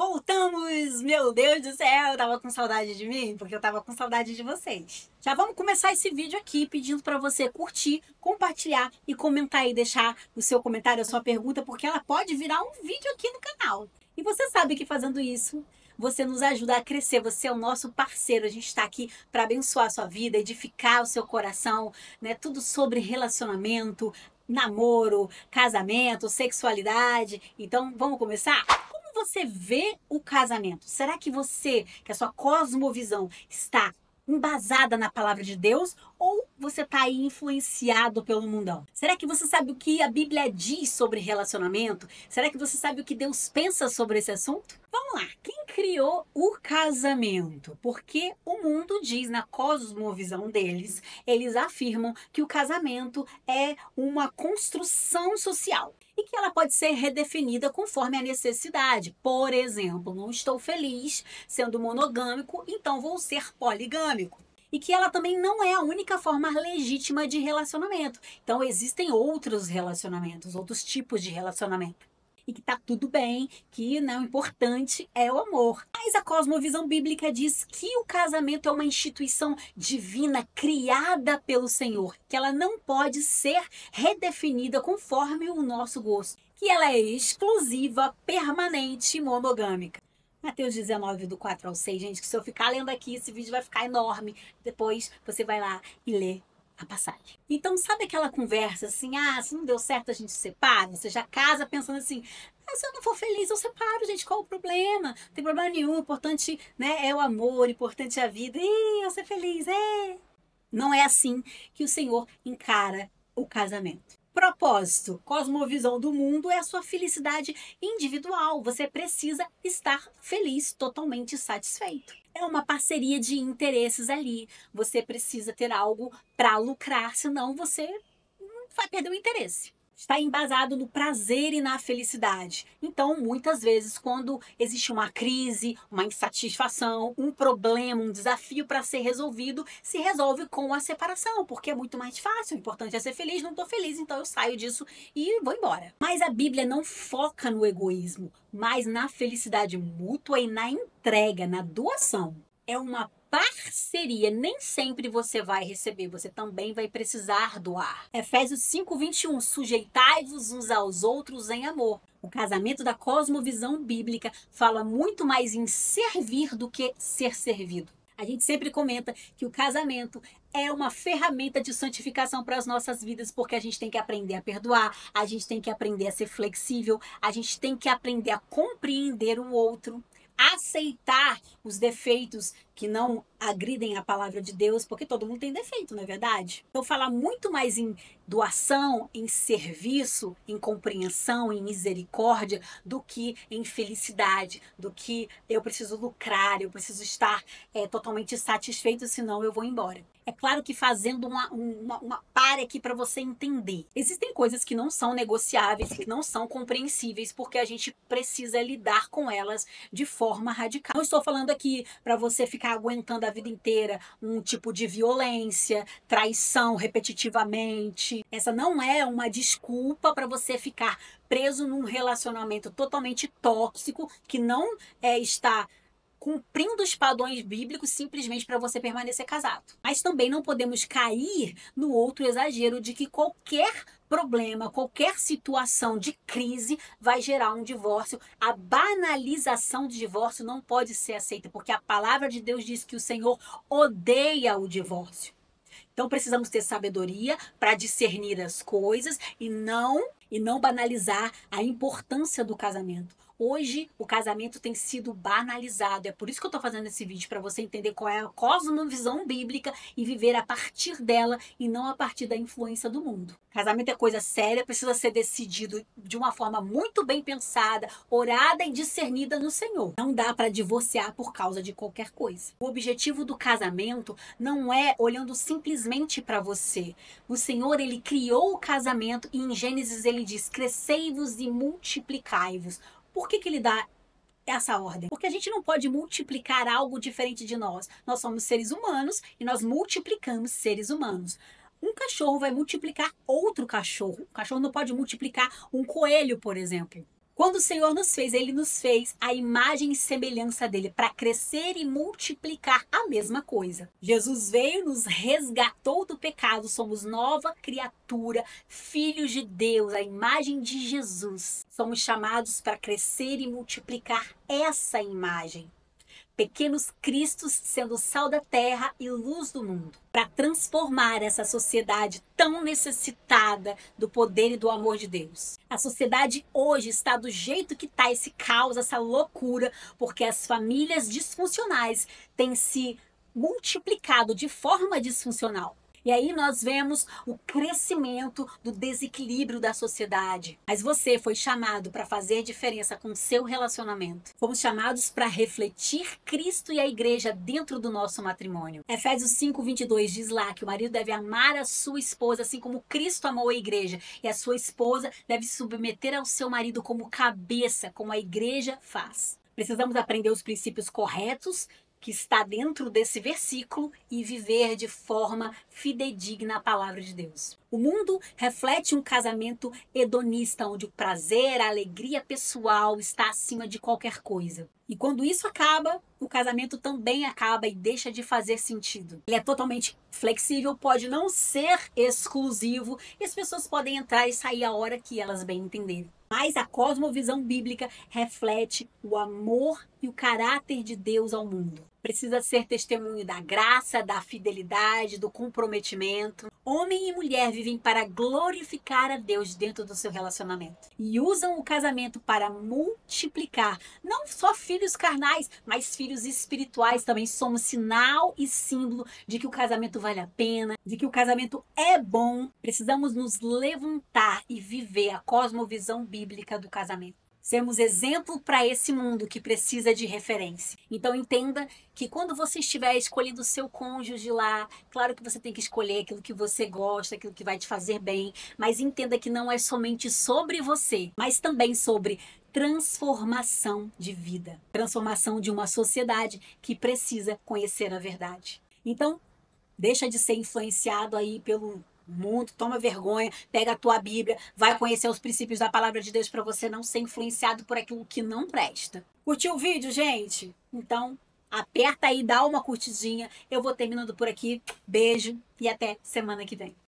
Voltamos! Meu Deus do céu, tava com saudade de mim? Porque eu tava com saudade de vocês. Já vamos começar esse vídeo aqui pedindo para você curtir, compartilhar e comentar e deixar o seu comentário, a sua pergunta, porque ela pode virar um vídeo aqui no canal. E você sabe que fazendo isso, você nos ajuda a crescer, você é o nosso parceiro, a gente está aqui para abençoar a sua vida, edificar o seu coração, né? Tudo sobre relacionamento, namoro, casamento, sexualidade. Então, vamos começar? Como você vê o casamento? Será que a sua cosmovisão está embasada na palavra de Deus ou você está aí influenciado pelo mundão? Será que você sabe o que a Bíblia diz sobre relacionamento? Será que você sabe o que Deus pensa sobre esse assunto? Vamos lá, quem criou o casamento? Porque o mundo diz, na cosmovisão deles, eles afirmam que o casamento é uma construção social e que ela pode ser redefinida conforme a necessidade. Por exemplo, não estou feliz sendo monogâmico, então vou ser poligâmico. E que ela também não é a única forma legítima de relacionamento. Então existem outros relacionamentos, outros tipos de relacionamento. E que tá tudo bem, que não, o importante é o amor. Mas a cosmovisão bíblica diz que o casamento é uma instituição divina criada pelo Senhor, que ela não pode ser redefinida conforme o nosso gosto, que ela é exclusiva, permanente e monogâmica. Mateus 19, do 4 ao 6, gente, que se eu ficar lendo aqui, esse vídeo vai ficar enorme. Depois você vai lá e lê a passagem. Então, sabe aquela conversa assim, se não deu certo a gente separa? Você já casa pensando assim, se eu não for feliz eu separo, gente, qual o problema? Não tem problema nenhum, o importante, né, é o amor, o importante é a vida. Eu ser feliz, Não é assim que o Senhor encara o casamento. Propósito, cosmovisão do mundo é a sua felicidade individual. Você precisa estar feliz, totalmente satisfeito. É uma parceria de interesses ali. Você precisa ter algo para lucrar, senão você vai perder o interesse. Está embasado no prazer e na felicidade. Então, muitas vezes, quando existe uma crise, uma insatisfação, um problema, um desafio para ser resolvido, se resolve com a separação, porque é muito mais fácil. O importante é ser feliz, não estou feliz, então eu saio disso e vou embora. Mas a Bíblia não foca no egoísmo, mas na felicidade mútua e na entrega, na doação. É uma parceria, nem sempre você vai receber, você também vai precisar doar. Efésios 5:21, sujeitai-vos uns aos outros em amor. O casamento da cosmovisão bíblica fala muito mais em servir do que ser servido. A gente sempre comenta que o casamento é uma ferramenta de santificação para as nossas vidas, porque a gente tem que aprender a perdoar, a gente tem que aprender a ser flexível, a gente tem que aprender a compreender o outro, aceitar os defeitos que não agridem a palavra de Deus, porque todo mundo tem defeito, não é verdade? Então, falar muito mais em doação, em serviço, em compreensão, em misericórdia, do que em felicidade, do que eu preciso lucrar, eu preciso estar totalmente satisfeito, senão eu vou embora. É claro que fazendo uma pare aqui para você entender. Existem coisas que não são negociáveis, que não são compreensíveis, porque a gente precisa lidar com elas de forma radical. Não estou falando aqui para você ficar aguentando a vida inteira um tipo de violência, traição repetitivamente. Essa não é uma desculpa para você ficar preso num relacionamento totalmente tóxico que não está cumprindo os padrões bíblicos simplesmente para você permanecer casado. Mas também não podemos cair no outro exagero de que qualquer problema, qualquer situação de crise vai gerar um divórcio. A banalização do divórcio não pode ser aceita, porque a palavra de Deus diz que o Senhor odeia o divórcio. Então precisamos ter sabedoria para discernir as coisas e não banalizar a importância do casamento. Hoje o casamento tem sido banalizado. É por isso que eu estou fazendo esse vídeo, para você entender qual é a cosmovisão bíblica e viver a partir dela e não a partir da influência do mundo. Casamento é coisa séria, precisa ser decidido de uma forma muito bem pensada, orada e discernida no Senhor. Não dá para divorciar por causa de qualquer coisa. O objetivo do casamento não é olhando simplesmente para você. O Senhor, ele criou o casamento e em Gênesis ele diz: crescei-vos e multiplicai-vos. Por que ele dá essa ordem? Porque a gente não pode multiplicar algo diferente de nós. Nós somos seres humanos e nós multiplicamos seres humanos. Um cachorro vai multiplicar outro cachorro. O cachorro não pode multiplicar um coelho, por exemplo. Quando o Senhor nos fez, Ele nos fez a imagem e semelhança dele, para crescer e multiplicar a mesma coisa. Jesus veio, nos resgatou do pecado, somos nova criatura, filhos de Deus, a imagem de Jesus. Somos chamados para crescer e multiplicar essa imagem. Pequenos cristos sendo sal da terra e luz do mundo, para transformar essa sociedade tão necessitada do poder e do amor de Deus. A sociedade hoje está do jeito que está, esse caos, essa loucura, porque as famílias disfuncionais têm se multiplicado de forma disfuncional. E aí nós vemos o crescimento do desequilíbrio da sociedade. Mas você foi chamado para fazer diferença com o seu relacionamento. Fomos chamados para refletir Cristo e a igreja dentro do nosso matrimônio. Efésios 5:22 diz lá que o marido deve amar a sua esposa assim como Cristo amou a igreja. E a sua esposa deve se submeter ao seu marido como cabeça, como a igreja faz. Precisamos aprender os princípios corretos que está dentro desse versículo e viver de forma fidedigna à palavra de Deus. O mundo reflete um casamento hedonista, onde o prazer, a alegria pessoal está acima de qualquer coisa. E quando isso acaba, o casamento também acaba e deixa de fazer sentido. Ele é totalmente flexível, pode não ser exclusivo, e as pessoas podem entrar e sair a hora que elas bem entenderem. Mas a cosmovisão bíblica reflete o amor e o caráter de Deus ao mundo. Precisa ser testemunho da graça, da fidelidade, do comprometimento. Homem e mulher vivem para glorificar a Deus dentro do seu relacionamento. E usam o casamento para multiplicar, não só filhos carnais, mas filhos espirituais também. Somos sinal e símbolo de que o casamento vale a pena, de que o casamento é bom. Precisamos nos levantar e viver a cosmovisão bíblica do casamento. Sermos exemplo para esse mundo que precisa de referência. Então entenda que quando você estiver escolhendo o seu cônjuge lá, claro que você tem que escolher aquilo que você gosta, aquilo que vai te fazer bem, mas entenda que não é somente sobre você, mas também sobre transformação de vida, transformação de uma sociedade que precisa conhecer a verdade. Então, deixa de ser influenciado aí pelo mundo, toma vergonha, pega a tua Bíblia, vai conhecer os princípios da palavra de Deus para você não ser influenciado por aquilo que não presta. Curtiu o vídeo, gente? Então, aperta aí, dá uma curtidinha. Eu vou terminando por aqui. Beijo e até semana que vem.